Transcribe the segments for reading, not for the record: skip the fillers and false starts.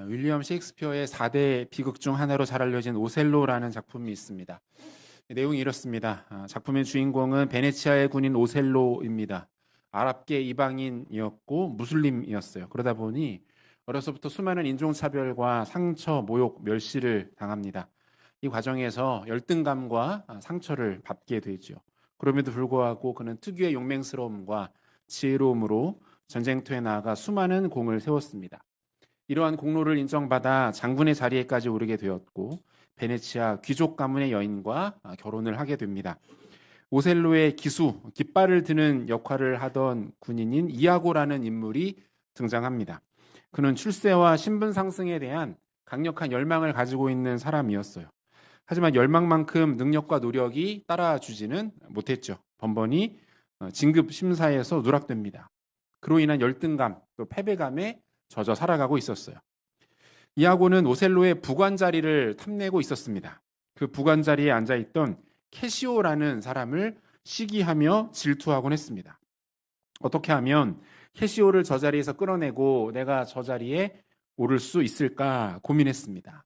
윌리엄 셰익스피어의 4대 비극 중 하나로 잘 알려진 오셀로라는 작품이 있습니다. 내용이 이렇습니다. 작품의 주인공은 베네치아의 군인 오셀로입니다. 아랍계 이방인이었고 무슬림이었어요. 그러다 보니 어려서부터 수많은 인종차별과 상처, 모욕, 멸시를 당합니다. 이 과정에서 열등감과 상처를 받게 되죠. 그럼에도 불구하고 그는 특유의 용맹스러움과 지혜로움으로 전쟁터에 나아가 수많은 공을 세웠습니다. 이러한 공로를 인정받아 장군의 자리에까지 오르게 되었고 베네치아 귀족 가문의 여인과 결혼을 하게 됩니다. 오셀로의 기수, 깃발을 드는 역할을 하던 군인인 이아고라는 인물이 등장합니다. 그는 출세와 신분 상승에 대한 강력한 열망을 가지고 있는 사람이었어요. 하지만 열망만큼 능력과 노력이 따라주지는 못했죠. 번번이 진급 심사에서 누락됩니다. 그로 인한 열등감, 또 패배감에 젖어 살아가고 있었어요. 이아고는 오셀로의 부관 자리를 탐내고 있었습니다. 그 부관 자리에 앉아있던 캐시오라는 사람을 시기하며 질투하곤 했습니다. 어떻게 하면 캐시오를 저 자리에서 끌어내고 내가 저 자리에 오를 수 있을까 고민했습니다.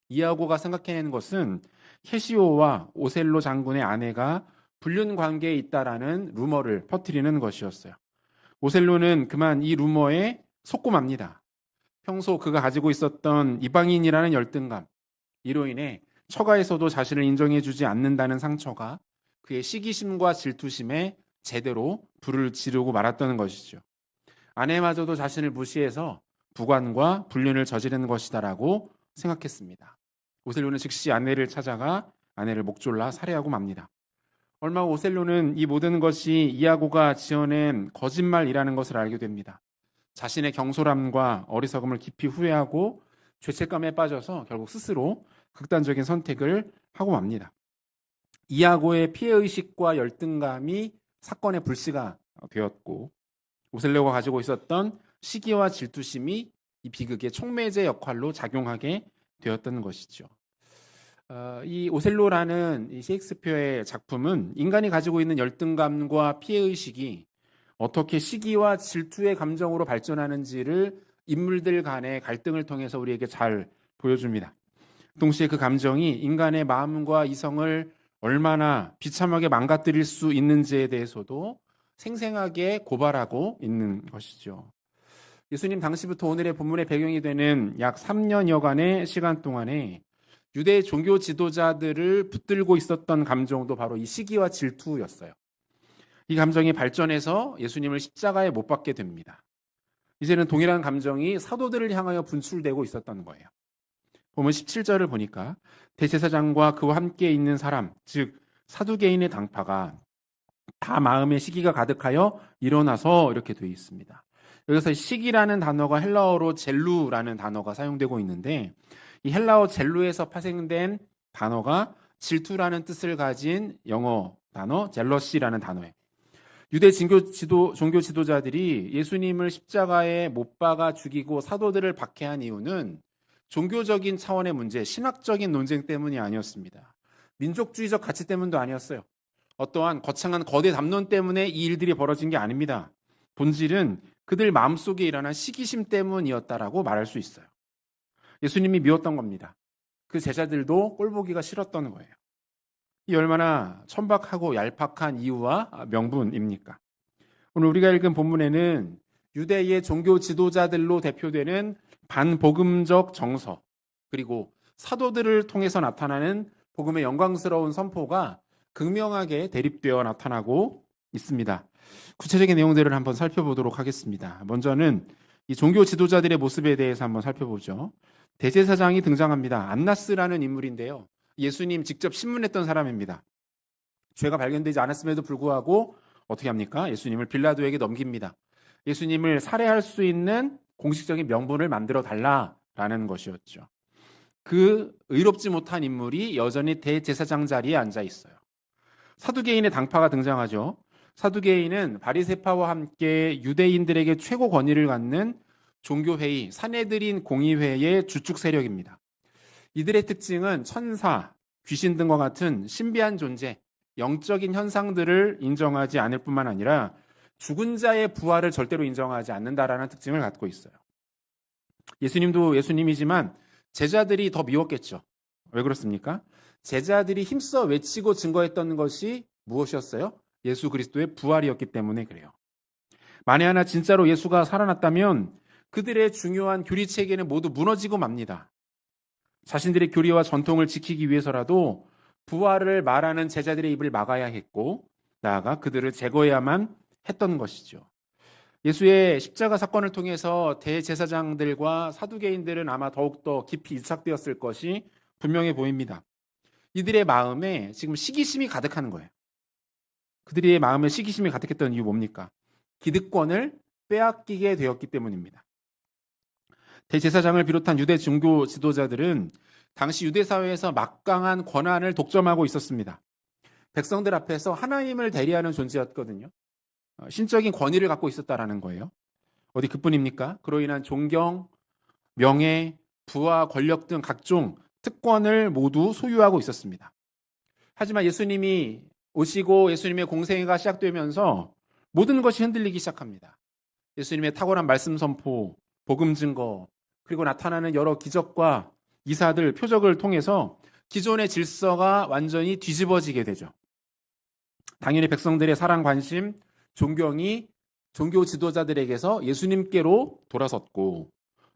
이아고가 생각해낸 것은 캐시오와 오셀로 장군의 아내가 불륜 관계에 있다라는 루머를 퍼뜨리는 것이었어요. 오셀로는 그만 이 루머에 속고 맙니다. 평소 그가 가지고 있었던 이방인이라는 열등감, 이로 인해 처가에서도 자신을 인정해주지 않는다는 상처가 그의 시기심과 질투심에 제대로 불을 지르고 말았다는 것이죠. 아내마저도 자신을 무시해서 부관과 불륜을 저지른 것이다라고 생각했습니다. 오셀로는 즉시 아내를 찾아가 아내를 목졸라 살해하고 맙니다. 얼마 후 오셀로는 이 모든 것이 이아고가 지어낸 거짓말이라는 것을 알게 됩니다. 자신의 경솔함과 어리석음을 깊이 후회하고 죄책감에 빠져서 결국 스스로 극단적인 선택을 하고 맙니다. 이아고의 피해의식과 열등감이 사건의 불씨가 되었고 오셀로가 가지고 있었던 시기와 질투심이 이 비극의 촉매제 역할로 작용하게 되었다는 것이죠. 이 오셀로라는 이 셰익스피어의 작품은 인간이 가지고 있는 열등감과 피해의식이 어떻게 시기와 질투의 감정으로 발전하는지를 인물들 간의 갈등을 통해서 우리에게 잘 보여줍니다. 동시에 그 감정이 인간의 마음과 이성을 얼마나 비참하게 망가뜨릴 수 있는지에 대해서도 생생하게 고발하고 있는 것이죠. 예수님 당시부터 오늘의 본문의 배경이 되는 약 3년여간의 시간 동안에 유대 종교 지도자들을 붙들고 있었던 감정도 바로 이 시기와 질투였어요. 이 감정이 발전해서 예수님을 십자가에 못 박게 됩니다. 이제는 동일한 감정이 사도들을 향하여 분출되고 있었던 거예요. 보면 17절을 보니까 대제사장과 그와 함께 있는 사람, 즉 사두개인의 당파가 다 마음에 시기가 가득하여 일어나서 이렇게 되어 있습니다. 여기서 시기라는 단어가 헬라어로 젤루라는 단어가 사용되고 있는데 이 헬라어 젤루에서 파생된 단어가 질투라는 뜻을 가진 영어 단어 젤러시라는 단어예요. 유대 종교 지도자들이 예수님을 십자가에 못 박아 죽이고 사도들을 박해한 이유는 종교적인 차원의 문제, 신학적인 논쟁 때문이 아니었습니다. 민족주의적 가치 때문도 아니었어요. 어떠한 거창한 거대 담론 때문에 이 일들이 벌어진 게 아닙니다. 본질은 그들 마음속에 일어난 시기심 때문이었다라고 말할 수 있어요. 예수님이 미웠던 겁니다. 그 제자들도 꼴보기가 싫었던 거예요. 이 얼마나 천박하고 얄팍한 이유와 명분입니까? 오늘 우리가 읽은 본문에는 유대의 종교 지도자들로 대표되는 반복음적 정서, 그리고 사도들을 통해서 나타나는 복음의 영광스러운 선포가 극명하게 대립되어 나타나고 있습니다. 구체적인 내용들을 한번 살펴보도록 하겠습니다. 먼저는 이 종교 지도자들의 모습에 대해서 한번 살펴보죠. 대제사장이 등장합니다. 안나스라는 인물인데요. 예수님 직접 신문했던 사람입니다. 죄가 발견되지 않았음에도 불구하고 어떻게 합니까? 예수님을 빌라도에게 넘깁니다. 예수님을 살해할 수 있는 공식적인 명분을 만들어 달라라는 것이었죠. 그 의롭지 못한 인물이 여전히 대제사장 자리에 앉아 있어요. 사두개인의 당파가 등장하죠. 사두개인은 바리새파와 함께 유대인들에게 최고 권위를 갖는 종교회의, 산헤드린 공의회의 주축 세력입니다. 이들의 특징은 천사, 귀신 등과 같은 신비한 존재, 영적인 현상들을 인정하지 않을 뿐만 아니라 죽은 자의 부활을 절대로 인정하지 않는다라는 특징을 갖고 있어요. 예수님도 예수님이지만 제자들이 더 미웠겠죠. 왜 그렇습니까? 제자들이 힘써 외치고 증거했던 것이 무엇이었어요? 예수 그리스도의 부활이었기 때문에 그래요. 만에 하나 진짜로 예수가 살아났다면 그들의 중요한 교리 체계는 모두 무너지고 맙니다. 자신들의 교리와 전통을 지키기 위해서라도 부활을 말하는 제자들의 입을 막아야 했고, 나아가 그들을 제거해야만 했던 것이죠. 예수의 십자가 사건을 통해서 대제사장들과 사두개인들은 아마 더욱더 깊이 유착되었을 것이 분명해 보입니다. 이들의 마음에 지금 시기심이 가득한 거예요. 그들의 마음에 시기심이 가득했던 이유 뭡니까? 기득권을 빼앗기게 되었기 때문입니다. 대제사장을 비롯한 유대 종교 지도자들은 당시 유대 사회에서 막강한 권한을 독점하고 있었습니다. 백성들 앞에서 하나님을 대리하는 존재였거든요. 신적인 권위를 갖고 있었다라는 거예요. 어디 그뿐입니까? 그로 인한 존경, 명예, 부와 권력 등 각종 특권을 모두 소유하고 있었습니다. 하지만 예수님이 오시고 예수님의 공생애가 시작되면서 모든 것이 흔들리기 시작합니다. 예수님의 탁월한 말씀 선포, 복음 증거, 그리고 나타나는 여러 기적과 이사들, 표적을 통해서 기존의 질서가 완전히 뒤집어지게 되죠. 당연히 백성들의 사랑, 관심, 존경이 종교 지도자들에게서 예수님께로 돌아섰고,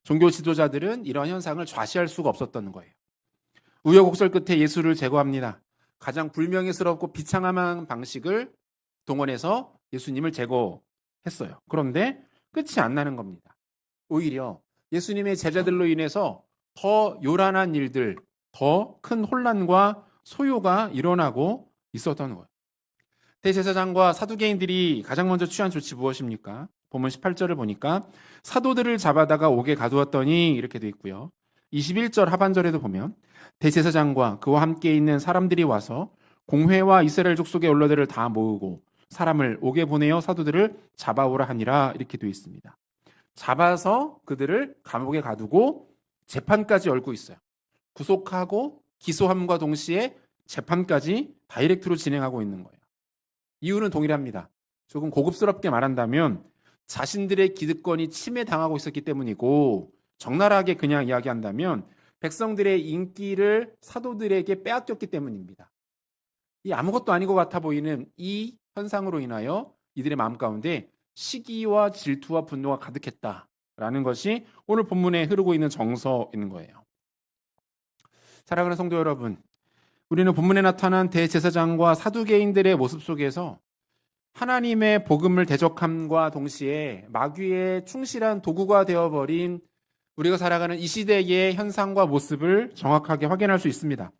종교 지도자들은 이러한 현상을 좌시할 수가 없었던 거예요. 우여곡절 끝에 예수를 제거합니다. 가장 불명예스럽고 비창함한 방식을 동원해서 예수님을 제거했어요. 그런데 끝이 안 나는 겁니다. 오히려 예수님의 제자들로 인해서 더 요란한 일들, 더 큰 혼란과 소요가 일어나고 있었던 거예요. 대제사장과 사두개인들이 가장 먼저 취한 조치 무엇입니까? 본문 18절을 보니까 사도들을 잡아다가 옥에 가두었더니 이렇게 돼 있고요. 21절 하반절에도 보면 대제사장과 그와 함께 있는 사람들이 와서 공회와 이스라엘 족속의 언론들을 다 모으고 사람을 옥에 보내어 사도들을 잡아오라 하니라 이렇게 되어 있습니다. 잡아서 그들을 감옥에 가두고 재판까지 열고 있어요. 구속하고 기소함과 동시에 재판까지 다이렉트로 진행하고 있는 거예요. 이유는 동일합니다. 조금 고급스럽게 말한다면 자신들의 기득권이 침해당하고 있었기 때문이고, 적나라하게 그냥 이야기한다면 백성들의 인기를 사도들에게 빼앗겼기 때문입니다. 이 아무것도 아닌 것 같아 보이는 이 현상으로 인하여 이들의 마음 가운데 시기와 질투와 분노가 가득했다라는 것이 오늘 본문에 흐르고 있는 정서인 거예요. 사랑하는 성도 여러분, 우리는 본문에 나타난 대제사장과 사두개인들의 모습 속에서 하나님의 복음을 대적함과 동시에 마귀의 충실한 도구가 되어버린 우리가 살아가는 이 시대의 현상과 모습을 정확하게 확인할 수 있습니다.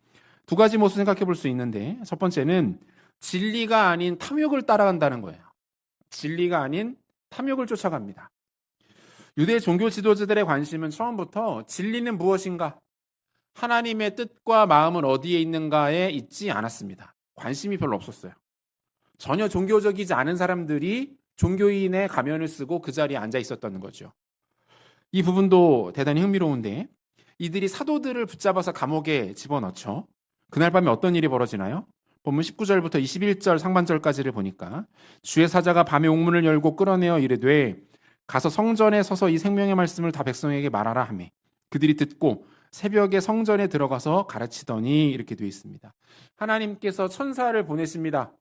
두 가지 모습 생각해 볼 수 있는데, 첫 번째는 진리가 아닌 탐욕을 따라간다는 거예요. 진리가 아닌 탐욕을 쫓아갑니다. 유대 종교 지도자들의 관심은 처음부터 진리는 무엇인가, 하나님의 뜻과 마음은 어디에 있는가에 있지 않았습니다. 관심이 별로 없었어요. 전혀 종교적이지 않은 사람들이 종교인의 가면을 쓰고 그 자리에 앉아 있었다는 거죠. 이 부분도 대단히 흥미로운데, 이들이 사도들을 붙잡아서 감옥에 집어넣죠. 그날 밤에 어떤 일이 벌어지나요? 본문 19절부터 21절 상반절까지를 보니까 주의 사자가 밤에 옥문을 열고 끌어내어 이르되 가서 성전에 서서 이 생명의 말씀을 다 백성에게 말하라 하매 그들이 듣고 새벽에 성전에 들어가서 가르치더니 이렇게 되어 있습니다. 하나님께서 천사를 보내십니다.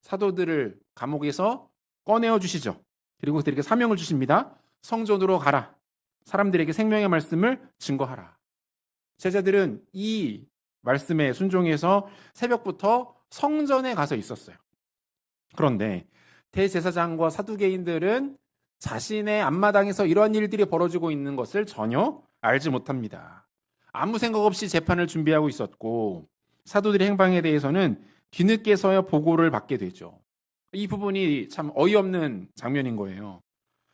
사도들을 감옥에서 꺼내어 주시죠. 그리고 그들에게 사명을 주십니다. 성전으로 가라. 사람들에게 생명의 말씀을 증거하라. 제자들은 이 말씀에 순종해서 새벽부터 성전에 가서 있었어요. 그런데 대제사장과 사두개인들은 자신의 앞마당에서 이러한 일들이 벌어지고 있는 것을 전혀 알지 못합니다. 아무 생각 없이 재판을 준비하고 있었고, 사도들의 행방에 대해서는 뒤늦게서야 보고를 받게 되죠. 이 부분이 참 어이없는 장면인 거예요.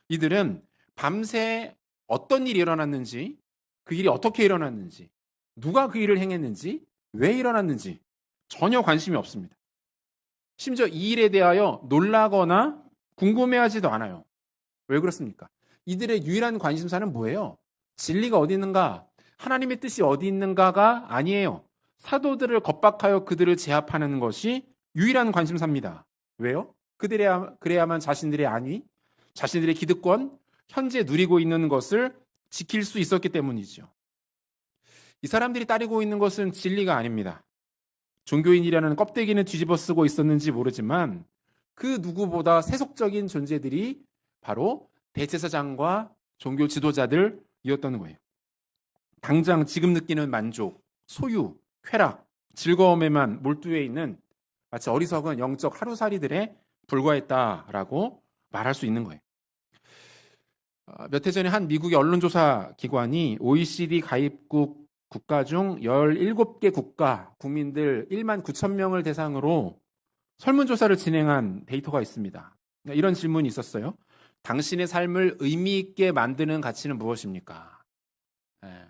이들은 밤새 어떤 일이 일어났는지, 그 일이 어떻게 일어났는지, 누가 그 일을 행했는지, 왜 일어났는지 전혀 관심이 없습니다. 심지어 이 일에 대하여 놀라거나 궁금해하지도 않아요. 왜 그렇습니까? 이들의 유일한 관심사는 뭐예요? 진리가 어디 있는가? 하나님의 뜻이 어디 있는가가 아니에요. 사도들을 겁박하여 그들을 제압하는 것이 유일한 관심사입니다. 왜요? 그래야만 자신들의 안위, 자신들의 기득권, 현재 누리고 있는 것을 지킬 수 있었기 때문이죠. 이 사람들이 따르고 있는 것은 진리가 아닙니다. 종교인이라는 껍데기는 뒤집어 쓰고 있었는지 모르지만 그 누구보다 세속적인 존재들이 바로 대제사장과 종교 지도자들이었던 거예요. 당장 지금 느끼는 만족, 소유, 쾌락, 즐거움에만 몰두해 있는 마치 어리석은 영적 하루살이들에 불과했다라고 말할 수 있는 거예요. 몇 해 전에 한 미국의 언론조사 기관이 OECD 가입국 국가 중 17개 국가 국민들 1만 9천 명을 대상으로 설문조사를 진행한 데이터가 있습니다. 이런 질문이 있었어요. 당신의 삶을 의미 있게 만드는 가치는 무엇입니까?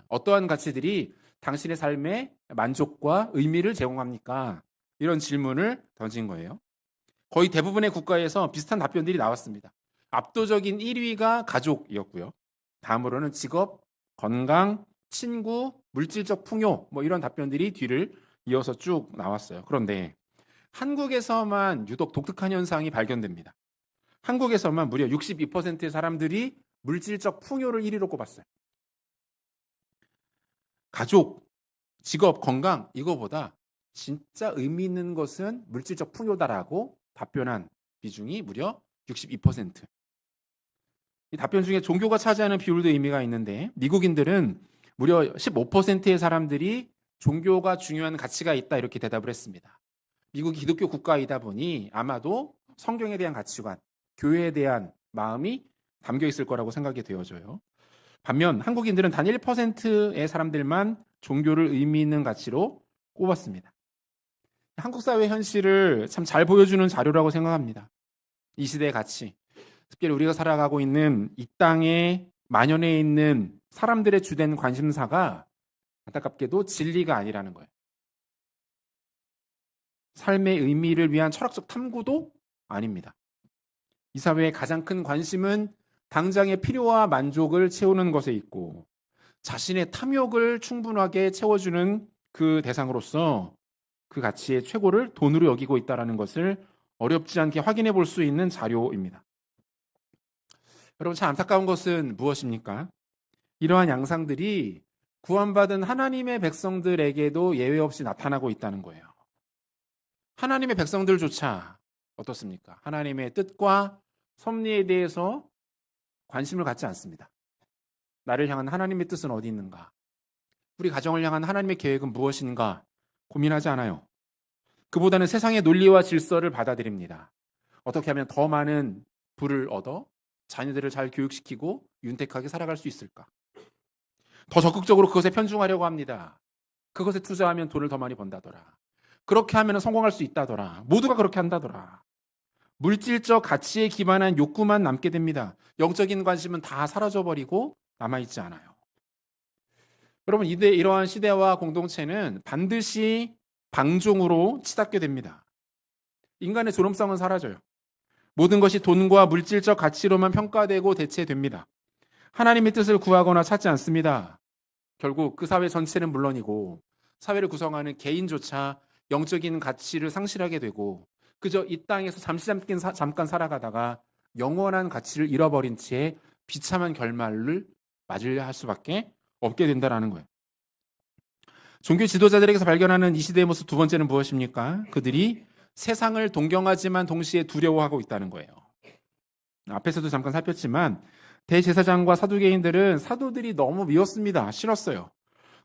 어떠한 가치들이 당신의 삶에 만족과 의미를 제공합니까? 이런 질문을 던진 거예요. 거의 대부분의 국가에서 비슷한 답변들이 나왔습니다. 압도적인 1위가 가족이었고요. 다음으로는 직업, 건강, 친구, 물질적 풍요 이런 답변들이 뒤를 이어서 쭉 나왔어요. 그런데 한국에서만 유독 독특한 현상이 발견됩니다. 한국에서만 무려 62%의 사람들이 물질적 풍요를 1위로 꼽았어요. 가족, 직업, 건강 이거보다 진짜 의미 있는 것은 물질적 풍요다라고 답변한 비중이 무려 62%. 이 답변 중에 종교가 차지하는 비율도 의미가 있는데 미국인들은 무려 15%의 사람들이 종교가 중요한 가치가 있다 이렇게 대답을 했습니다. 미국이 기독교 국가이다 보니 아마도 성경에 대한 가치관, 교회에 대한 마음이 담겨 있을 거라고 생각이 되어져요. 반면 한국인들은 단 1%의 사람들만 종교를 의미 있는 가치로 꼽았습니다. 한국 사회 현실을 참 잘 보여주는 자료라고 생각합니다. 이 시대의 가치, 특별히 우리가 살아가고 있는 이 땅에 만연해 있는 사람들의 주된 관심사가 안타깝게도 진리가 아니라는 거예요. 삶의 의미를 위한 철학적 탐구도 아닙니다. 이 사회의 가장 큰 관심은 당장의 필요와 만족을 채우는 것에 있고 자신의 탐욕을 충분하게 채워주는 그 대상으로서 그 가치의 최고를 돈으로 여기고 있다는 것을 어렵지 않게 확인해 볼 수 있는 자료입니다. 여러분, 참 안타까운 것은 무엇입니까? 이러한 양상들이 구원받은 하나님의 백성들에게도 예외 없이 나타나고 있다는 거예요. 하나님의 백성들조차 어떻습니까? 하나님의 뜻과 섭리에 대해서 관심을 갖지 않습니다. 나를 향한 하나님의 뜻은 어디 있는가? 우리 가정을 향한 하나님의 계획은 무엇인가? 고민하지 않아요. 그보다는 세상의 논리와 질서를 받아들입니다. 어떻게 하면 더 많은 부를 얻어 자녀들을 잘 교육시키고 윤택하게 살아갈 수 있을까? 더 적극적으로 그것에 편중하려고 합니다. 그것에 투자하면 돈을 더 많이 번다더라. 그렇게 하면 성공할 수 있다더라. 모두가 그렇게 한다더라. 물질적 가치에 기반한 욕구만 남게 됩니다. 영적인 관심은 다 사라져버리고 남아있지 않아요. 여러분, 이러한 시대와 공동체는 반드시 방종으로 치닫게 됩니다. 인간의 존엄성은 사라져요. 모든 것이 돈과 물질적 가치로만 평가되고 대체됩니다. 하나님의 뜻을 구하거나 찾지 않습니다. 결국 그 사회 전체는 물론이고 사회를 구성하는 개인조차 영적인 가치를 상실하게 되고 그저 이 땅에서 잠깐 살아가다가 영원한 가치를 잃어버린 채 비참한 결말을 맞으려 할 수밖에 없게 된다는 거예요. 종교 지도자들에게서 발견하는 이 시대의 모습 두 번째는 무엇입니까? 그들이 세상을 동경하지만 동시에 두려워하고 있다는 거예요. 앞에서도 잠깐 살폈지만 대제사장과 사두개인들은 사도들이 너무 미웠습니다. 싫었어요.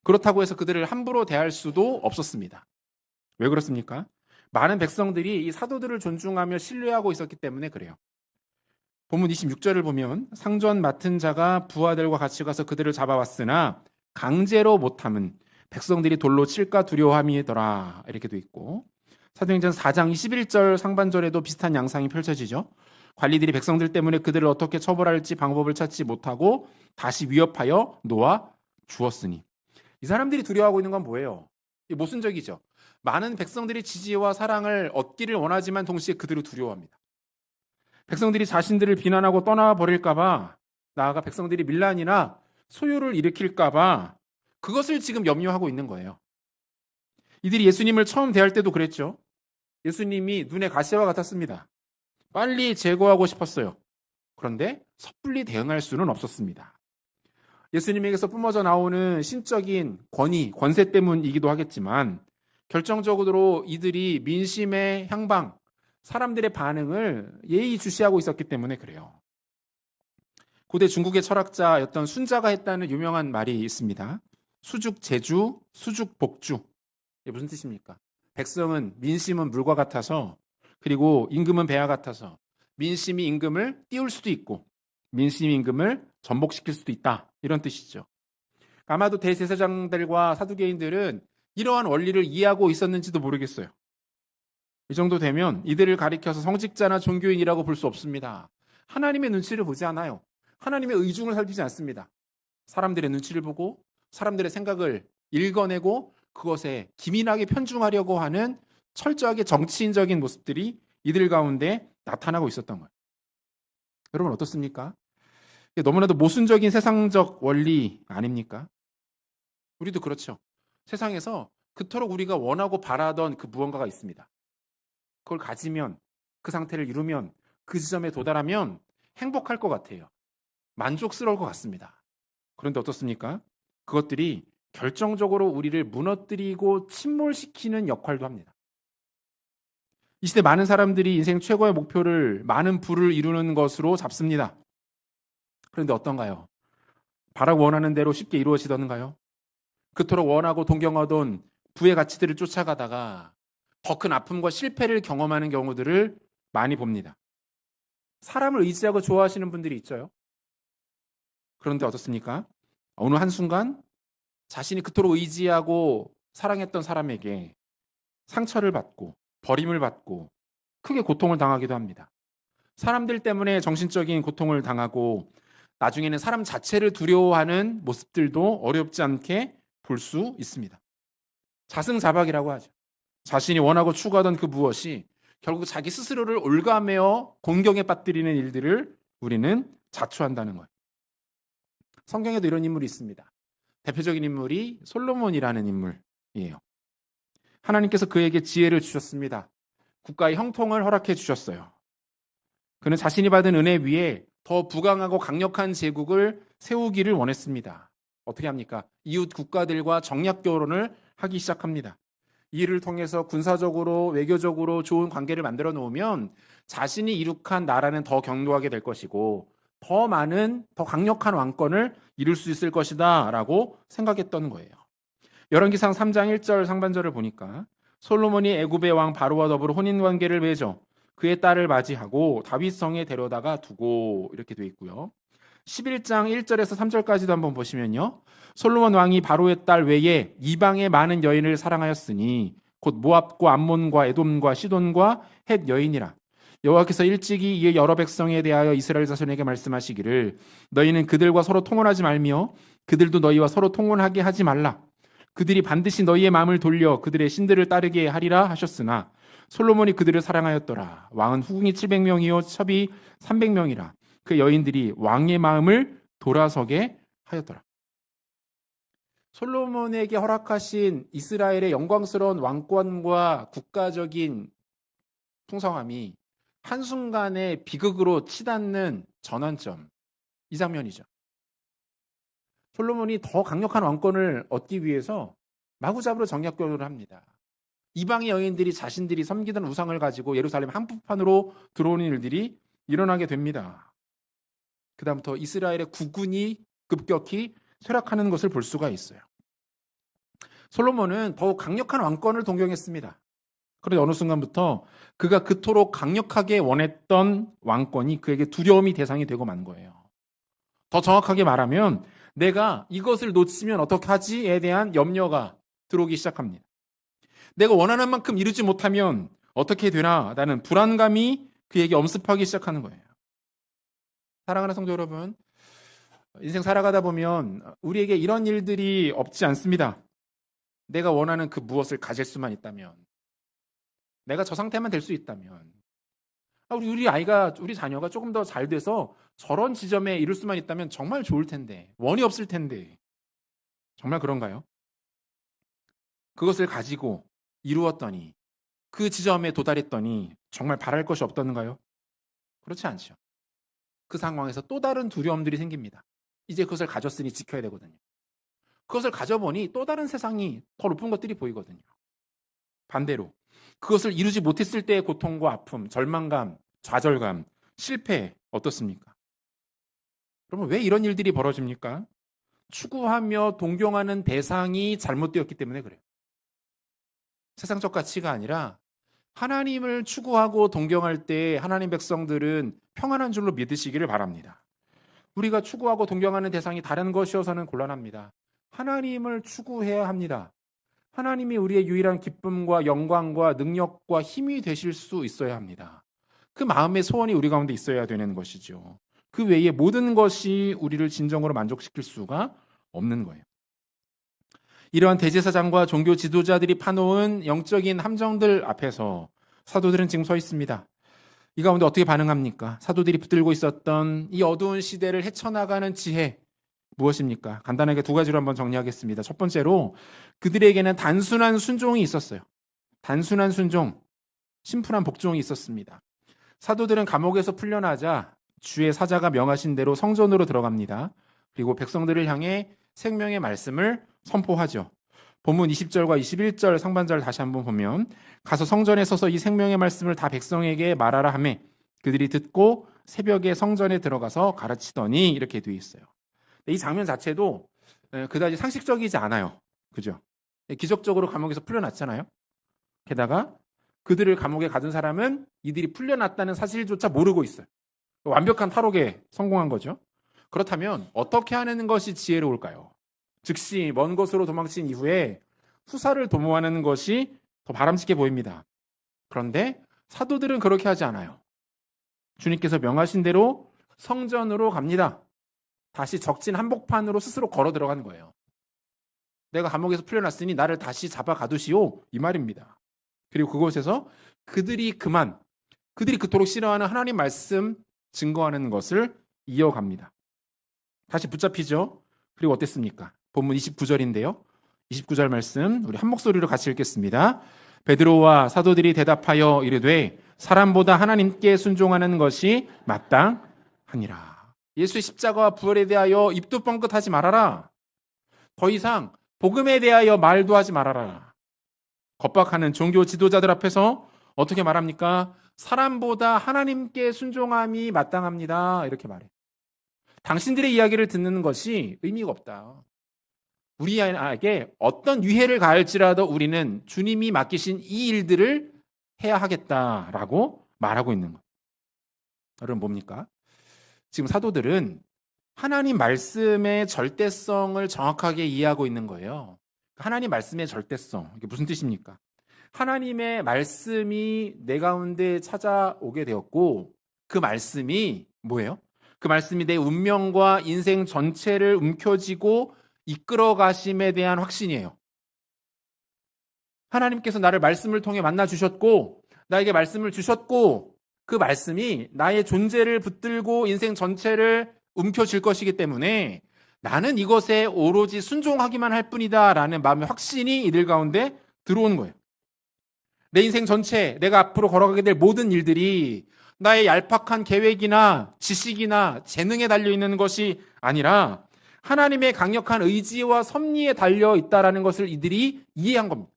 그렇다고 해서 그들을 함부로 대할 수도 없었습니다. 왜 그렇습니까? 많은 백성들이 이 사도들을 존중하며 신뢰하고 있었기 때문에 그래요. 본문 26절을 보면 상전 맡은 자가 부하들과 같이 가서 그들을 잡아왔으나 강제로 못함은 백성들이 돌로 칠까 두려워함이더라 이렇게 돼 있고 사도행전 4장 21절 상반절에도 비슷한 양상이 펼쳐지죠. 관리들이 백성들 때문에 그들을 어떻게 처벌할지 방법을 찾지 못하고 다시 위협하여 놓아 주었으니 이 사람들이 두려워하고 있는 건 뭐예요? 모순적이죠. 많은 백성들이 지지와 사랑을 얻기를 원하지만 동시에 그들을 두려워합니다. 백성들이 자신들을 비난하고 떠나버릴까 봐 나아가 백성들이 밀란이나 소요를 일으킬까 봐 그것을 지금 염려하고 있는 거예요. 이들이 예수님을 처음 대할 때도 그랬죠. 예수님이 눈에 가시와 같았습니다. 빨리 제거하고 싶었어요. 그런데 섣불리 대응할 수는 없었습니다. 예수님에게서 뿜어져 나오는 신적인 권위, 권세 때문이기도 하겠지만 결정적으로 이들이 민심의 향방, 사람들의 반응을 예의주시하고 있었기 때문에 그래요. 고대 중국의 철학자였던 순자가 했다는 유명한 말이 있습니다. 수죽제주, 수죽복주. 이게 무슨 뜻입니까? 백성은 민심은 물과 같아서, 그리고 임금은 배와 같아서 민심이 임금을 띄울 수도 있고 민심이 임금을 전복시킬 수도 있다, 이런 뜻이죠. 아마도 대제사장들과 사두개인들은 이러한 원리를 이해하고 있었는지도 모르겠어요. 이 정도 되면 이들을 가리켜서 성직자나 종교인이라고 볼 수 없습니다. 하나님의 눈치를 보지 않아요. 하나님의 의중을 살피지 않습니다. 사람들의 눈치를 보고 사람들의 생각을 읽어내고 그것에 기민하게 편중하려고 하는 철저하게 정치인적인 모습들이 이들 가운데 나타나고 있었던 거예요. 여러분 어떻습니까? 너무나도 모순적인 세상적 원리 아닙니까? 우리도 그렇죠. 세상에서 그토록 우리가 원하고 바라던 그 무언가가 있습니다. 그걸 가지면, 그 상태를 이루면, 그 지점에 도달하면 행복할 것 같아요. 만족스러울 것 같습니다. 그런데 어떻습니까? 그것들이 결정적으로 우리를 무너뜨리고 침몰시키는 역할도 합니다. 이 시대 많은 사람들이 인생 최고의 목표를 많은 부를 이루는 것으로 잡습니다. 그런데 어떤가요? 바라고 원하는 대로 쉽게 이루어지던가요? 그토록 원하고 동경하던 부의 가치들을 쫓아가다가 더 큰 아픔과 실패를 경험하는 경우들을 많이 봅니다. 사람을 의지하고 좋아하시는 분들이 있죠. 그런데 어떻습니까? 어느 한순간 자신이 그토록 의지하고 사랑했던 사람에게 상처를 받고 버림을 받고 크게 고통을 당하기도 합니다. 사람들 때문에 정신적인 고통을 당하고 나중에는 사람 자체를 두려워하는 모습들도 어렵지 않게 볼 수 있습니다. 자승자박이라고 하죠. 자신이 원하고 추구하던 그 무엇이 결국 자기 스스로를 올가매어 공경에 빠뜨리는 일들을 우리는 자초한다는 거예요. 성경에도 이런 인물이 있습니다. 대표적인 인물이 솔로몬이라는 인물이에요. 하나님께서 그에게 지혜를 주셨습니다. 국가의 형통을 허락해 주셨어요. 그는 자신이 받은 은혜 위에 더 부강하고 강력한 제국을 세우기를 원했습니다. 어떻게 합니까? 이웃 국가들과 정략 결혼을 하기 시작합니다. 이 일을 통해서 군사적으로 외교적으로 좋은 관계를 만들어 놓으면 자신이 이룩한 나라는 더 견고하게 될 것이고 더 많은 더 강력한 왕권을 이룰 수 있을 것이다 라고 생각했던 거예요. 열왕기상 3장 1절 상반절을 보니까 솔로몬이 애굽의 왕 바로와 더불어 혼인관계를 맺어 그의 딸을 맞이하고 다윗 성에 데려다가 두고, 이렇게 돼 있고요. 11장 1절에서 3절까지도 한번 보시면요. 솔로몬 왕이 바로의 딸 외에 이방의 많은 여인을 사랑하였으니 곧 모압과 암몬과 에돔과 시돈과 헷 여인이라. 여호와께서 일찍이 이에 여러 백성에 대하여 이스라엘 자손에게 말씀하시기를 너희는 그들과 서로 통혼하지 말며 그들도 너희와 서로 통혼하게 하지 말라. 그들이 반드시 너희의 마음을 돌려 그들의 신들을 따르게 하리라 하셨으나 솔로몬이 그들을 사랑하였더라. 왕은 후궁이 700명이요 첩이 300명이라. 그 여인들이 왕의 마음을 돌아서게 하였더라. 솔로몬에게 허락하신 이스라엘의 영광스러운 왕권과 국가적인 풍성함이 한순간에 비극으로 치닫는 전환점, 이 장면이죠. 솔로몬이 더 강력한 왕권을 얻기 위해서 마구잡이로 정략 결혼을 합니다. 이방의 여인들이 자신들이 섬기던 우상을 가지고 예루살렘 한복판으로 들어오는 일들이 일어나게 됩니다. 그 다음부터 이스라엘의 국군이 급격히 쇠락하는 것을 볼 수가 있어요. 솔로몬은 더욱 강력한 왕권을 동경했습니다. 그런데 어느 순간부터 그가 그토록 강력하게 원했던 왕권이 그에게 두려움이 대상이 되고 만 거예요. 더 정확하게 말하면 내가 이것을 놓치면 어떻게 하지에 대한 염려가 들어오기 시작합니다. 내가 원하는 만큼 이루지 못하면 어떻게 되나 라는 불안감이 그에게 엄습하기 시작하는 거예요. 사랑하는 성도 여러분, 인생 살아가다 보면 우리에게 이런 일들이 없지 않습니다. 내가 원하는 그 무엇을 가질 수만 있다면, 내가 저 상태만 될 수 있다면, 우리 자녀가 조금 더 잘 돼서 저런 지점에 이룰 수만 있다면 정말 좋을 텐데, 원이 없을 텐데. 정말 그런가요? 그것을 가지고 이루었더니, 그 지점에 도달했더니 정말 바랄 것이 없던가요? 그렇지 않죠. 그 상황에서 또 다른 두려움들이 생깁니다. 이제 그것을 가졌으니 지켜야 되거든요. 그것을 가져보니 또 다른 세상이 더 높은 것들이 보이거든요. 반대로 그것을 이루지 못했을 때의 고통과 아픔, 절망감, 좌절감, 실패 어떻습니까? 그러면 왜 이런 일들이 벌어집니까? 추구하며 동경하는 대상이 잘못되었기 때문에 그래요. 세상적 가치가 아니라 하나님을 추구하고 동경할 때 하나님 백성들은 평안한 줄로 믿으시기를 바랍니다. 우리가 추구하고 동경하는 대상이 다른 것이어서는 곤란합니다. 하나님을 추구해야 합니다. 하나님이 우리의 유일한 기쁨과 영광과 능력과 힘이 되실 수 있어야 합니다. 그 마음의 소원이 우리 가운데 있어야 되는 것이죠. 그 외에 모든 것이 우리를 진정으로 만족시킬 수가 없는 거예요. 이러한 대제사장과 종교 지도자들이 파놓은 영적인 함정들 앞에서 사도들은 지금 서 있습니다. 이 가운데 어떻게 반응합니까? 사도들이 붙들고 있었던 이 어두운 시대를 헤쳐나가는 지혜 무엇입니까? 간단하게 두 가지로 한번 정리하겠습니다. 첫 번째로 그들에게는 단순한 순종이 있었어요. 단순한 순종, 심플한 복종이 있었습니다. 사도들은 감옥에서 풀려나자 주의 사자가 명하신 대로 성전으로 들어갑니다. 그리고 백성들을 향해 생명의 말씀을 선포하죠. 본문 20절과 21절 상반절을 다시 한번 보면 가서 성전에 서서 이 생명의 말씀을 다 백성에게 말하라 하매 그들이 듣고 새벽에 성전에 들어가서 가르치더니 이렇게 되어 있어요. 이 장면 자체도 그다지 상식적이지 않아요. 그죠? 기적적으로 감옥에서 풀려났잖아요. 게다가 그들을 감옥에 가둔 사람은 이들이 풀려났다는 사실조차 모르고 있어요. 완벽한 탈옥에 성공한 거죠. 그렇다면 어떻게 하는 것이 지혜로울까요? 즉시 먼 곳으로 도망친 이후에 후사를 도모하는 것이 더 바람직해 보입니다. 그런데 사도들은 그렇게 하지 않아요. 주님께서 명하신 대로 성전으로 갑니다. 다시 적진 한복판으로 스스로 걸어 들어가는 거예요. 내가 감옥에서 풀려났으니 나를 다시 잡아 가두시오 이 말입니다. 그리고 그곳에서 그들이 그토록 싫어하는 하나님 말씀 증거하는 것을 이어갑니다. 다시 붙잡히죠. 그리고 어땠습니까? 본문 29절인데요. 29절 말씀 우리 한 목소리로 같이 읽겠습니다. 베드로와 사도들이 대답하여 이르되 사람보다 하나님께 순종하는 것이 마땅하니라. 예수의 십자가와 부활에 대하여 입도 뻥끗하지 말아라. 더 이상 복음에 대하여 말도 하지 말아라. 겁박하는 종교 지도자들 앞에서 어떻게 말합니까? 사람보다 하나님께 순종함이 마땅합니다. 이렇게 말해. 당신들의 이야기를 듣는 것이 의미가 없다. 우리에게 어떤 위해를 가할지라도 우리는 주님이 맡기신 이 일들을 해야 하겠다라고 말하고 있는 것. 여러분 뭡니까? 지금 사도들은 하나님 말씀의 절대성을 정확하게 이해하고 있는 거예요. 하나님 말씀의 절대성, 이게 무슨 뜻입니까? 하나님의 말씀이 내 가운데 찾아오게 되었고 그 말씀이 뭐예요? 그 말씀이 내 운명과 인생 전체를 움켜쥐고 이끌어 가심에 대한 확신이에요. 하나님께서 나를 말씀을 통해 만나 주셨고 나에게 말씀을 주셨고 그 말씀이 나의 존재를 붙들고 인생 전체를 움켜쥘 것이기 때문에 나는 이것에 오로지 순종하기만 할 뿐이다 라는 마음의 확신이 이들 가운데 들어오는 거예요. 내 인생 전체, 내가 앞으로 걸어가게 될 모든 일들이 나의 얄팍한 계획이나 지식이나 재능에 달려있는 것이 아니라 하나님의 강력한 의지와 섭리에 달려있다라는 것을 이들이 이해한 겁니다.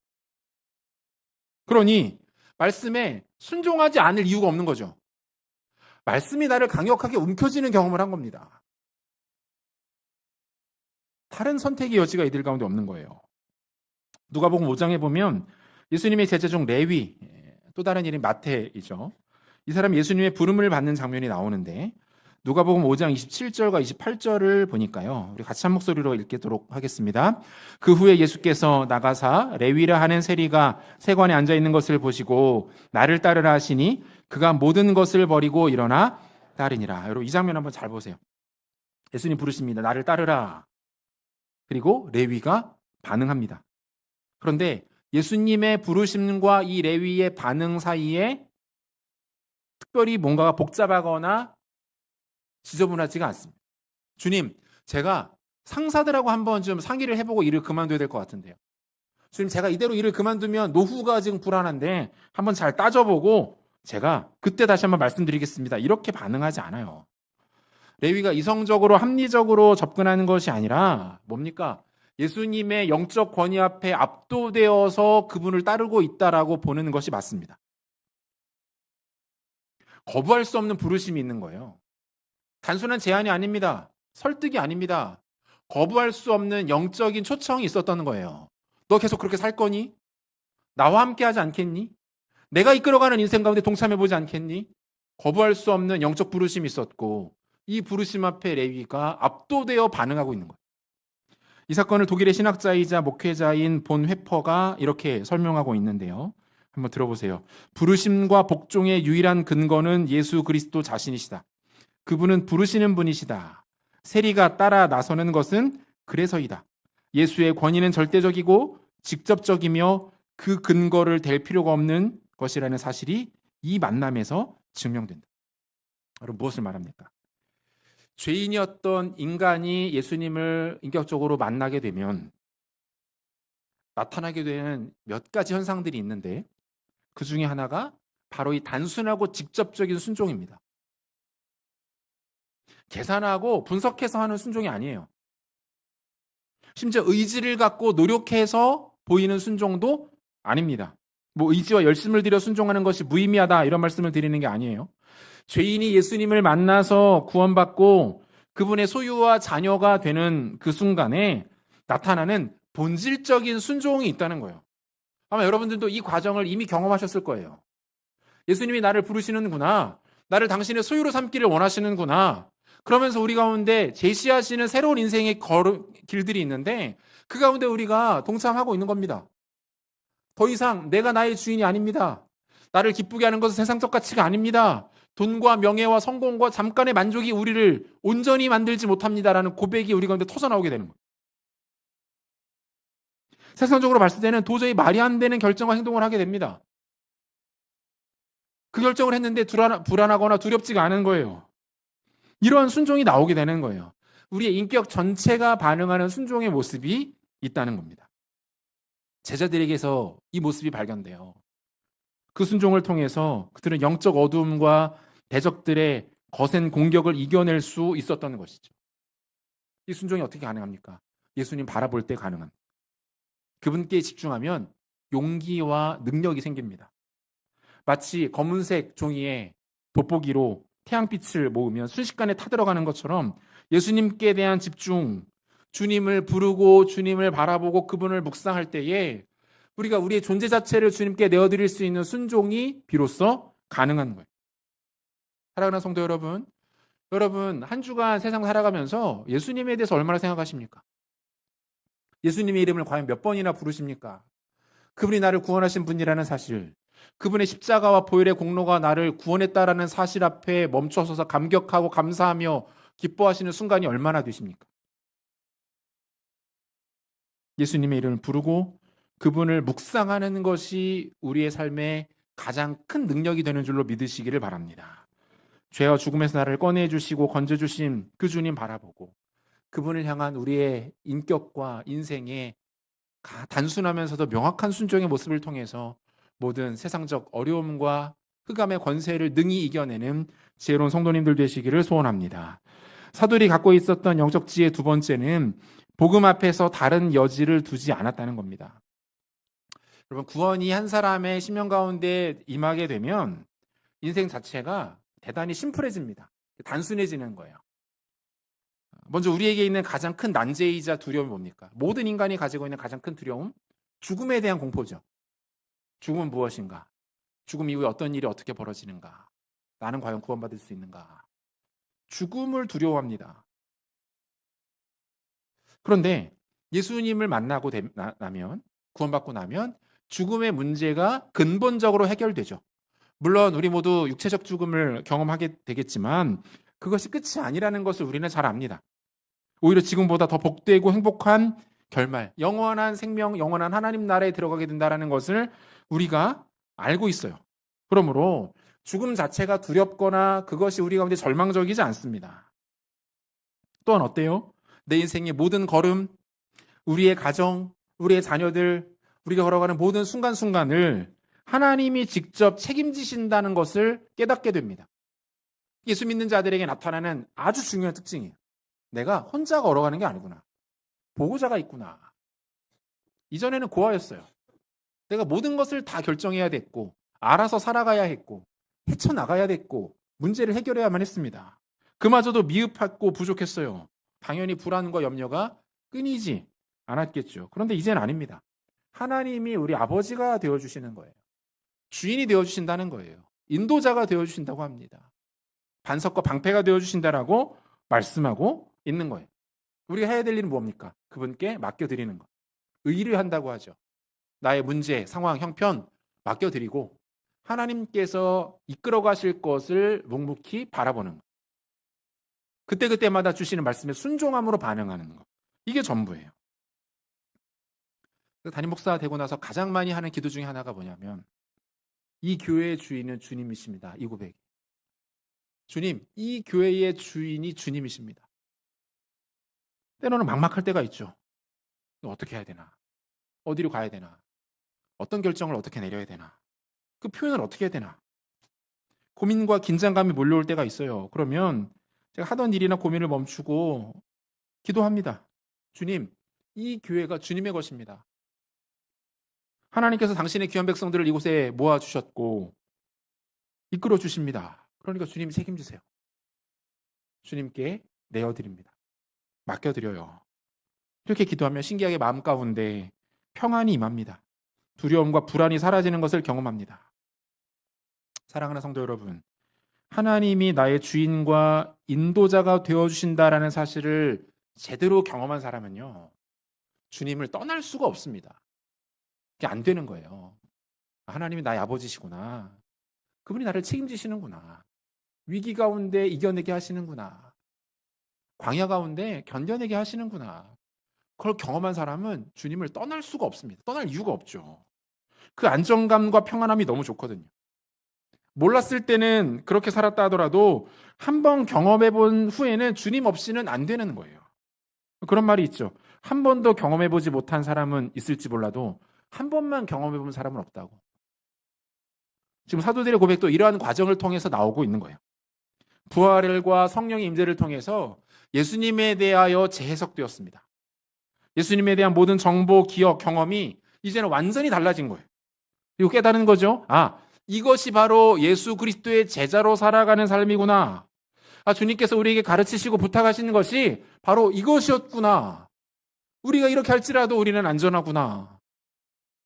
그러니 말씀에 순종하지 않을 이유가 없는 거죠. 말씀이 나를 강력하게 움켜쥐는 경험을 한 겁니다. 다른 선택의 여지가 이들 가운데 없는 거예요. 누가복음 5장에 보면 예수님의 제자 중 레위, 또 다른 이름이 마태이죠. 이 사람이 예수님의 부름을 받는 장면이 나오는데 누가복음 5장 27절과 28절을 보니까요. 우리 같이 한 목소리로 읽도록 하겠습니다. 그 후에 예수께서 나가사 레위라 하는 세리가 세관에 앉아 있는 것을 보시고 나를 따르라 하시니 그가 모든 것을 버리고 일어나 따르니라. 여러분 이 장면 한번 잘 보세요. 예수님 부르십니다. 나를 따르라. 그리고 레위가 반응합니다. 그런데 예수님의 부르심과 이 레위의 반응 사이에 특별히 뭔가가 복잡하거나 지저분하지가 않습니다. 주님, 제가 상사들하고 한번 좀 상의를 해보고 일을 그만둬야 될 것 같은데요. 주님, 제가 이대로 일을 그만두면 노후가 지금 불안한데 한번 잘 따져보고 제가 그때 다시 한번 말씀드리겠습니다. 이렇게 반응하지 않아요. 레위가 이성적으로 합리적으로 접근하는 것이 아니라 뭡니까? 예수님의 영적 권위 앞에 압도되어서 그분을 따르고 있다라고 보는 것이 맞습니다. 거부할 수 없는 부르심이 있는 거예요. 단순한 제안이 아닙니다. 설득이 아닙니다. 거부할 수 없는 영적인 초청이 있었던 거예요. 너 계속 그렇게 살 거니? 나와 함께 하지 않겠니? 내가 이끌어가는 인생 가운데 동참해보지 않겠니? 거부할 수 없는 영적 부르심이 있었고 이 부르심 앞에 레위가 압도되어 반응하고 있는 거예요. 이 사건을 독일의 신학자이자 목회자인 본 회퍼가 이렇게 설명하고 있는데요. 한번 들어보세요. 부르심과 복종의 유일한 근거는 예수 그리스도 자신이시다. 그분은 부르시는 분이시다. 세리가 따라 나서는 것은 그래서이다. 예수의 권위는 절대적이고 직접적이며 그 근거를 댈 필요가 없는 것이라는 사실이 이 만남에서 증명된다. 여러분 무엇을 말합니까? 죄인이었던 인간이 예수님을 인격적으로 만나게 되면 나타나게 되는 몇 가지 현상들이 있는데 그 중에 하나가 바로 이 단순하고 직접적인 순종입니다. 계산하고 분석해서 하는 순종이 아니에요. 심지어 의지를 갖고 노력해서 보이는 순종도 아닙니다. 뭐 의지와 열심을 들여 순종하는 것이 무의미하다 이런 말씀을 드리는 게 아니에요. 죄인이 예수님을 만나서 구원받고 그분의 소유와 자녀가 되는 그 순간에 나타나는 본질적인 순종이 있다는 거예요. 아마 여러분들도 이 과정을 이미 경험하셨을 거예요. 예수님이 나를 부르시는구나. 나를 당신의 소유로 삼기를 원하시는구나. 그러면서 우리 가운데 제시하시는 새로운 인생의 길들이 있는데 그 가운데 우리가 동참하고 있는 겁니다. 더 이상 내가 나의 주인이 아닙니다. 나를 기쁘게 하는 것은 세상적 가치가 아닙니다. 돈과 명예와 성공과 잠깐의 만족이 우리를 온전히 만들지 못합니다라는 고백이 우리 가운데 터져나오게 되는 거예요. 세상적으로 봤을 때는 도저히 말이 안 되는 결정과 행동을 하게 됩니다. 그 결정을 했는데 불안하거나 두렵지가 않은 거예요. 이러한 순종이 나오게 되는 거예요. 우리의 인격 전체가 반응하는 순종의 모습이 있다는 겁니다. 제자들에게서 이 모습이 발견돼요. 그 순종을 통해서 그들은 영적 어두움과 대적들의 거센 공격을 이겨낼 수 있었던 것이죠. 이 순종이 어떻게 가능합니까? 예수님 바라볼 때 가능합니다. 그분께 집중하면 용기와 능력이 생깁니다. 마치 검은색 종이에 돋보기로 태양빛을 모으면 순식간에 타들어가는 것처럼 예수님께 대한 집중, 주님을 부르고 주님을 바라보고 그분을 묵상할 때에 우리가 우리의 존재 자체를 주님께 내어드릴 수 있는 순종이 비로소 가능한 거예요. 사랑하는 성도 여러분, 한 주간 세상 살아가면서 예수님에 대해서 얼마나 생각하십니까? 예수님의 이름을 과연 몇 번이나 부르십니까? 그분이 나를 구원하신 분이라는 사실, 그분의 십자가와 보혈의 공로가 나를 구원했다라는 사실 앞에 멈춰서서 감격하고 감사하며 기뻐하시는 순간이 얼마나 되십니까? 예수님의 이름을 부르고 그분을 묵상하는 것이 우리의 삶의 가장 큰 능력이 되는 줄로 믿으시기를 바랍니다. 죄와 죽음에서 나를 꺼내주시고 건져주신 그 주님 바라보고 그분을 향한 우리의 인격과 인생의 단순하면서도 명확한 순종의 모습을 통해서 모든 세상적 어려움과 흑암의 권세를 능히 이겨내는 지혜로운 성도님들 되시기를 소원합니다. 사도들이 갖고 있었던 영적 지혜 두 번째는 복음 앞에서 다른 여지를 두지 않았다는 겁니다. 여러분, 구원이 한 사람의 심령 가운데 임하게 되면 인생 자체가 대단히 심플해집니다. 단순해지는 거예요. 먼저 우리에게 있는 가장 큰 난제이자 두려움이 뭡니까? 모든 인간이 가지고 있는 가장 큰 두려움, 죽음에 대한 공포죠. 죽음은 무엇인가? 죽음 이후에 어떤 일이 어떻게 벌어지는가? 나는 과연 구원받을 수 있는가? 죽음을 두려워합니다. 그런데 예수님을 만나고 나면, 구원받고 나면 죽음의 문제가 근본적으로 해결되죠. 물론 우리 모두 육체적 죽음을 경험하게 되겠지만 그것이 끝이 아니라는 것을 우리는 잘 압니다. 오히려 지금보다 더 복되고 행복한 결말, 영원한 생명, 영원한 하나님 나라에 들어가게 된다는 것을 우리가 알고 있어요. 그러므로 죽음 자체가 두렵거나 그것이 우리 가운데 절망적이지 않습니다. 또한 어때요? 내 인생의 모든 걸음, 우리의 가정, 우리의 자녀들, 우리가 걸어가는 모든 순간순간을 하나님이 직접 책임지신다는 것을 깨닫게 됩니다. 예수 믿는 자들에게 나타나는 아주 중요한 특징이에요. 내가 혼자 걸어가는 게 아니구나. 보호자가 있구나. 이전에는 고아였어요. 내가 모든 것을 다 결정해야 됐고, 알아서 살아가야 했고, 헤쳐나가야 됐고, 문제를 해결해야만 했습니다. 그마저도 미흡했고 부족했어요. 당연히 불안과 염려가 끊이지 않았겠죠. 그런데 이제는 아닙니다. 하나님이 우리 아버지가 되어주시는 거예요. 주인이 되어주신다는 거예요. 인도자가 되어주신다고 합니다. 반석과 방패가 되어주신다라고 말씀하고 있는 거예요. 우리가 해야 될 일은 뭡니까? 그분께 맡겨드리는 것. 의뢰한다고 하죠. 나의 문제, 상황, 형편 맡겨드리고 하나님께서 이끌어 가실 것을 묵묵히 바라보는 것. 그때그때마다 주시는 말씀에 순종함으로 반응하는 것. 이게 전부예요. 담임 목사 되고 나서 가장 많이 하는 기도 중에 하나가 뭐냐면 이 교회의 주인은 주님이십니다. 이 고백. 주님, 이 교회의 주인이 주님이십니다. 때로는 막막할 때가 있죠. 어떻게 해야 되나? 어디로 가야 되나? 어떤 결정을 어떻게 내려야 되나? 그 표현을 어떻게 해야 되나? 고민과 긴장감이 몰려올 때가 있어요. 그러면 제가 하던 일이나 고민을 멈추고 기도합니다. 주님, 이 교회가 주님의 것입니다. 하나님께서 당신의 귀한 백성들을 이곳에 모아주셨고 이끌어 주십니다. 그러니까 주님이 책임지세요. 주님께 내어드립니다. 맡겨드려요. 이렇게 기도하면 신기하게 마음 가운데 평안이 임합니다. 두려움과 불안이 사라지는 것을 경험합니다. 사랑하는 성도 여러분, 하나님이 나의 주인과 인도자가 되어주신다라는 사실을 제대로 경험한 사람은요, 주님을 떠날 수가 없습니다. 그게 안 되는 거예요. 하나님이 나의 아버지시구나. 그분이 나를 책임지시는구나. 위기 가운데 이겨내게 하시는구나. 광야 가운데 견뎌내게 하시는구나. 그걸 경험한 사람은 주님을 떠날 수가 없습니다. 떠날 이유가 없죠. 그 안정감과 평안함이 너무 좋거든요. 몰랐을 때는 그렇게 살았다 하더라도 한번 경험해 본 후에는 주님 없이는 안 되는 거예요. 그런 말이 있죠. 한 번도 경험해 보지 못한 사람은 있을지 몰라도 한 번만 경험해 본 사람은 없다고. 지금 사도들의 고백도 이러한 과정을 통해서 나오고 있는 거예요. 부활과 성령의 임재를 통해서 예수님에 대하여 재해석되었습니다. 예수님에 대한 모든 정보, 기억, 경험이 이제는 완전히 달라진 거예요. 그리고 깨달은 거죠. 이것이 바로 예수 그리스도의 제자로 살아가는 삶이구나. 주님께서 우리에게 가르치시고 부탁하시는 것이 바로 이것이었구나. 우리가 이렇게 할지라도 우리는 안전하구나.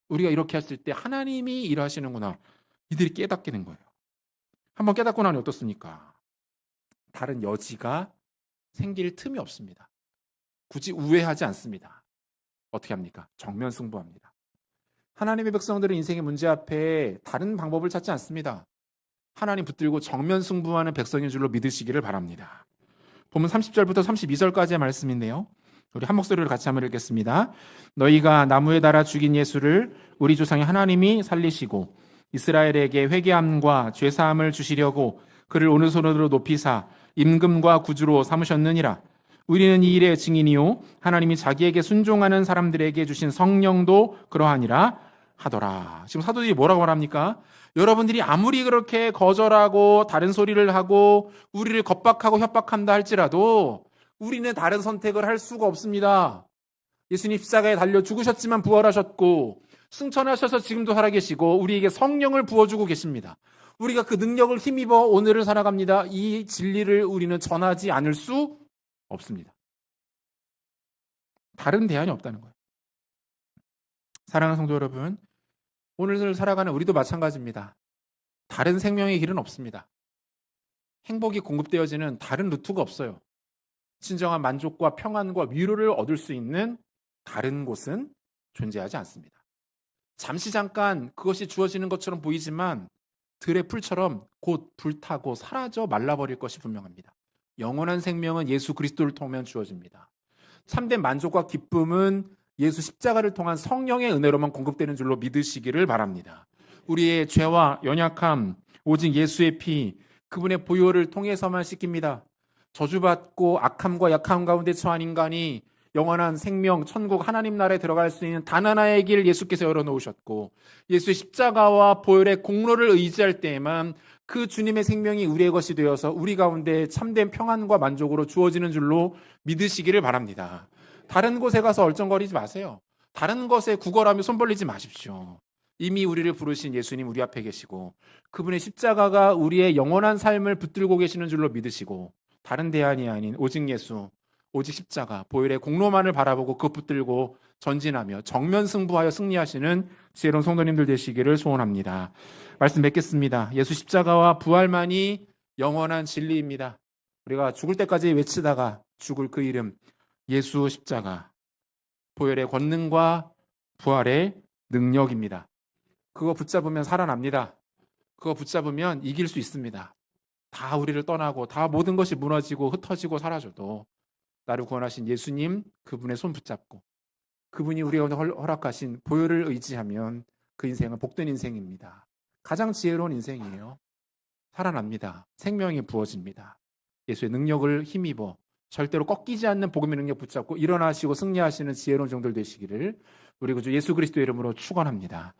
우리가 이렇게 했을 때 하나님이 일하시는구나. 이들이 깨닫게 된 거예요. 한번 깨닫고 나니 어떻습니까? 다른 여지가 생길 틈이 없습니다. 굳이 우회하지 않습니다. 어떻게 합니까? 정면 승부합니다. 하나님의 백성들은 인생의 문제 앞에 다른 방법을 찾지 않습니다. 하나님 붙들고 정면 승부하는 백성인 줄로 믿으시기를 바랍니다. 본문 30절부터 32절까지의 말씀인데요. 우리 한 목소리로 같이 한번 읽겠습니다. 너희가 나무에 달아 죽인 예수를 우리 조상의 하나님이 살리시고 이스라엘에게 회개함과 죄사함을 주시려고 그를 오른손으로 높이사 임금과 구주로 삼으셨느니라. 우리는 이 일의 증인이요 하나님이 자기에게 순종하는 사람들에게 주신 성령도 그러하니라 하더라. 지금 사도들이 뭐라고 말합니까? 여러분들이 아무리 그렇게 거절하고 다른 소리를 하고 우리를 겁박하고 협박한다 할지라도 우리는 다른 선택을 할 수가 없습니다. 예수님 십자가에 달려 죽으셨지만 부활하셨고 승천하셔서 지금도 살아계시고 우리에게 성령을 부어주고 계십니다. 우리가 그 능력을 힘입어 오늘을 살아갑니다. 이 진리를 우리는 전하지 않을 수 없습니다. 다른 대안이 없다는 거예요. 사랑하는 성도 여러분, 오늘을 살아가는 우리도 마찬가지입니다. 다른 생명의 길은 없습니다. 행복이 공급되어지는 다른 루트가 없어요. 진정한 만족과 평안과 위로를 얻을 수 있는 다른 곳은 존재하지 않습니다. 잠시 잠깐 그것이 주어지는 것처럼 보이지만 들의 풀처럼 곧 불타고 사라져 말라버릴 것이 분명합니다. 영원한 생명은 예수 그리스도를 통하면 주어집니다. 참된 만족과 기쁨은 예수 십자가를 통한 성령의 은혜로만 공급되는 줄로 믿으시기를 바랍니다. 우리의 죄와 연약함, 오직 예수의 피, 그분의 보혈을 통해서만 씻깁니다. 저주받고 악함과 약함 가운데 처한 인간이 영원한 생명, 천국 하나님 나라에 들어갈 수 있는 단 하나의 길 예수께서 열어놓으셨고 예수의 십자가와 보혈의 공로를 의지할 때에만 그 주님의 생명이 우리의 것이 되어서 우리 가운데 참된 평안과 만족으로 주어지는 줄로 믿으시기를 바랍니다. 다른 곳에 가서 얼쩡거리지 마세요. 다른 것에 구걸하며 손 벌리지 마십시오. 이미 우리를 부르신 예수님 우리 앞에 계시고 그분의 십자가가 우리의 영원한 삶을 붙들고 계시는 줄로 믿으시고 다른 대안이 아닌 오직 예수, 오직 십자가, 보혈의 공로만을 바라보고 그 붙들고 전진하며 정면 승부하여 승리하시는 지혜로운 성도님들 되시기를 소원합니다. 말씀 맺겠습니다. 예수 십자가와 부활만이 영원한 진리입니다. 우리가 죽을 때까지 외치다가 죽을 그 이름, 예수 십자가, 보혈의 권능과 부활의 능력입니다. 그거 붙잡으면 살아납니다. 그거 붙잡으면 이길 수 있습니다. 다 우리를 떠나고 다 모든 것이 무너지고 흩어지고 사라져도 나를 구원하신 예수님 그분의 손 붙잡고 그분이 우리에게 허락하신 보혈을 의지하면 그 인생은 복된 인생입니다. 가장 지혜로운 인생이에요. 살아납니다. 생명이 부어집니다. 예수의 능력을 힘입어 절대로 꺾이지 않는 복음의 능력 붙잡고 일어나시고 승리하시는 지혜로운 종들 되시기를 우리 구주 예수 그리스도의 이름으로 축원합니다.